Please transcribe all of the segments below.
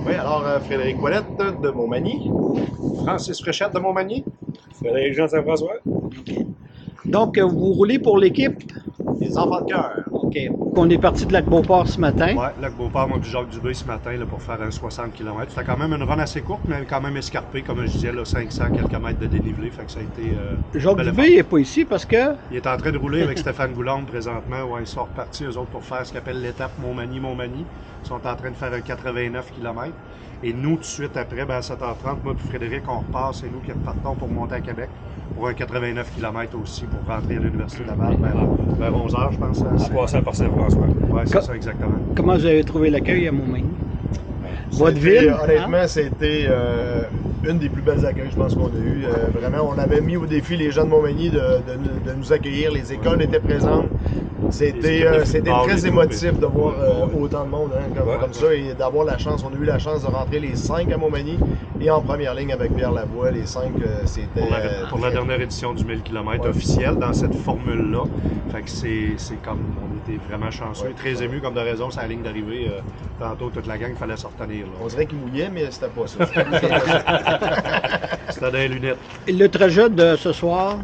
Oui, alors Frédéric Ouellette de Montmagny. Francis Fréchette de Montmagny. Frédéric Jean Saint-François. Donc, vous roulez pour l'équipe. Les enfants de cœur. OK. On est parti de Lac-Beauport ce matin. Ouais, Lac-Beauport, moi puis Jacques Dubé ce matin là, pour faire un 60 km. C'était quand même une run assez courte, mais quand même escarpée, comme je disais, là, 500 quelques mètres de dénivelé. Fait que ça a été. Jacques bel Dubé effort. n'est pas ici parce que. Il est en train de rouler avec Stéphane Goulombe présentement. Ouais, ils sont repartis, eux autres, pour faire ce qu'ils appellent l'étape Montmagny-Montmagny. Ils sont en train de faire un 89 km. Et nous, tout de suite après, ben, à 7h30, moi puis Frédéric, on repart. C'est nous qui repartons pour monter à Québec pour un 89 km aussi pour rentrer à l'Université de Laval vers 11h, je pense. En passant par Saint-François. Ouais, c'est ça, exactement. Comment vous avez trouvé l'accueil à Montmagny? Votre C'était, ville? honnêtement, c'était une des plus belles accueils, je pense, qu'on a eues. Vraiment, on avait mis au défi les gens de Montmagny de nous accueillir. Les écoles étaient présentes. C'était très émotif de voir autant de monde comme ça et d'avoir la chance. On a eu la chance de rentrer les 5 à Montmagny et en première ligne avec Pierre Lavoie. Les 5, c'était. Pour la dernière édition du 1000 km officielle dans cette formule-là. Fait que c'est comme. On était vraiment chanceux, très ému comme de raison, c'est la ligne d'arrivée. Tantôt, toute la gang, il fallait se retenir. Là. On dirait qu'il mouillait, mais c'était pas ça. C'était dans les lunettes. Et le trajet de ce soir?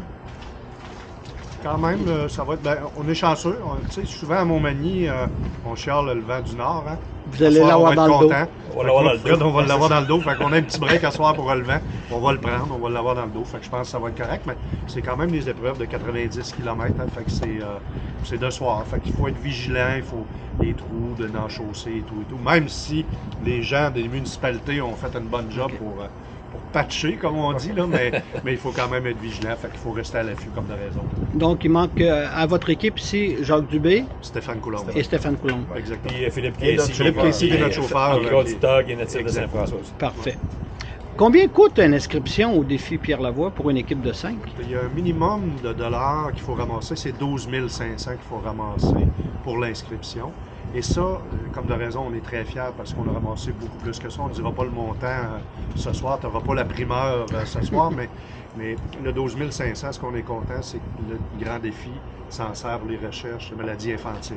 Quand même, ça va être. Ben, on est chanceux. Tu sais, souvent à Montmagny, on chiale le vent du Nord. Hein. Vous allez l'avoir dans le dos. On va l'avoir dans le dos. On va l'avoir dans le dos. Fait qu'on a un petit break à soir pour le vent. On va le prendre, on va l'avoir dans le dos. Fait que je pense que ça va être correct. Mais c'est quand même des épreuves de 90 km. Hein. Fait que c'est de soir. Fait qu'il faut être vigilant. Il faut les trous de dans chaussée et tout. Même si les gens des municipalités ont fait une bonne job pour patcher, comme on dit, là, mais il faut quand même être vigilant. Fait qu'il faut rester à l'affût comme de raison. Donc, il manque à votre équipe ici Jacques Dubé Stéphane Coulombe. et Stéphane Coulombe. Exactement. Puis Philippe Et Casey. Philippe Casey, qui est notre chauffeur. Le conducteur qui est natif de Saint-François aussi. Parfait. Combien coûte une inscription au défi Pierre Lavoie pour une équipe de 5? Il y a un minimum de dollars qu'il faut ramasser. C'est 12 500 qu'il faut ramasser pour l'inscription. Et ça, comme de raison, on est très fiers parce qu'on a ramassé beaucoup plus que ça. On ne dira pas le montant ce soir. Tu n'auras pas la primeur ce soir, mais le 12 500, ce qu'on est content, c'est que le grand défi s'en sert pour les recherches de maladies infantiles.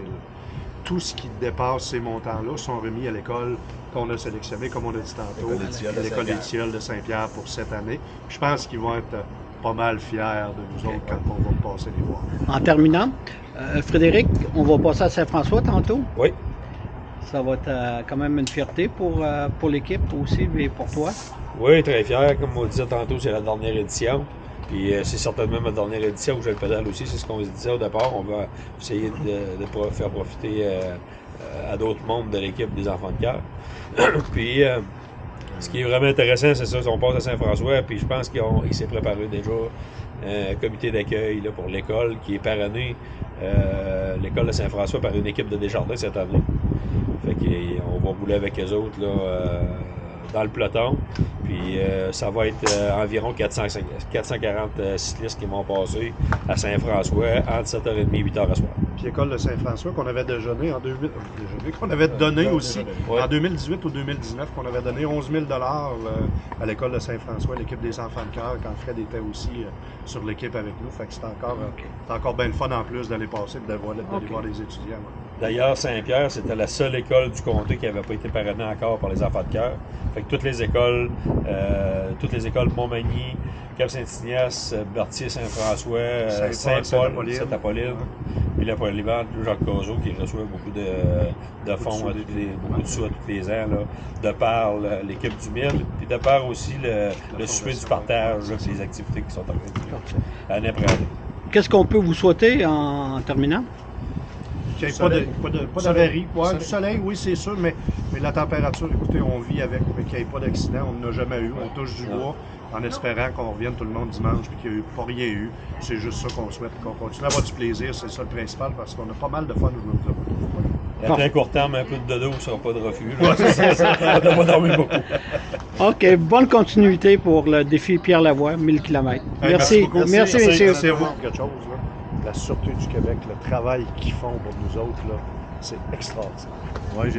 Tout ce qui dépasse ces montants-là sont remis à l'école qu'on a sélectionnée, comme on a dit tantôt, l'école des Tilleuls de Saint-Pierre pour cette année. Puis je pense qu'ils vont être pas mal fiers de nous autres quand on va passer les voir. En terminant, Frédéric, on va passer à Saint-François tantôt. Oui. Ça va être quand même une fierté pour l'équipe aussi et pour toi. Oui, très fier. Comme on disait tantôt, c'est la dernière édition. Puis c'est certainement ma dernière édition où je le pédale aussi. C'est ce qu'on se disait au départ. On va essayer de faire profiter à d'autres membres de l'équipe des enfants de cœur. Puis ce qui est vraiment intéressant, c'est ça. On passe à Saint-François. Puis je pense qu'il s'est préparé déjà un comité d'accueil là, pour l'école qui est parrainé, l'école de Saint-François, par une équipe de Desjardins cette année. Fait qu'on va rouler avec eux autres là, dans le peloton. Puis ça va être environ 440 cyclistes qui vont passer à Saint-François entre 7h30 et 8h à soir. Puis l'école de Saint-François qu'on avait déjeuné qu'on avait donné aussi en 2018 ou 2019, qu'on avait donné 11 000 à l'école de Saint-François, l'équipe des enfants de cœur, quand Fred était aussi sur l'équipe avec nous. Fait que c'est encore bien le fun en plus d'aller passer et d'aller voir les étudiants. D'ailleurs, Saint-Pierre, c'était la seule école du comté qui n'avait pas été parrainée encore par les enfants de cœur. Fait que toutes les écoles Montmagny, Cap-Saint-Ignace, Berthier, Saint-François, Saint-Paul, Saint-Apolline, puis la polyvalente Jacques Causeau qui reçoit beaucoup de fonds, beaucoup de sous à tous les ans, là, de par l'équipe du 1000, puis de par aussi le souper du partage, là, les activités qui sont organisées année après année. Qu'est-ce qu'on peut vous souhaiter en terminant? Qu'il n'y ait pas d'avarie. Ouais, du soleil, oui, c'est sûr, mais la température, écoutez, on vit avec, mais qu'il n'y ait pas d'accident, on n'en a jamais eu. On touche du bois en espérant qu'on revienne tout le monde dimanche et qu'il n'y ait pas rien eu. C'est juste ça qu'on souhaite, qu'on continue à avoir du plaisir, c'est ça le principal, parce qu'on a pas mal de fun aujourd'hui. À très court terme, un peu de dodo, ce ne sera pas de refus. On va dormir beaucoup. OK, bonne continuité pour le défi Pierre Lavoie, 1000 km. Merci. Merci, messieurs. Merci à vous pour quelque chose. Là. La Sûreté du Québec, le travail qu'ils font pour nous autres, là, c'est extraordinaire. Ouais,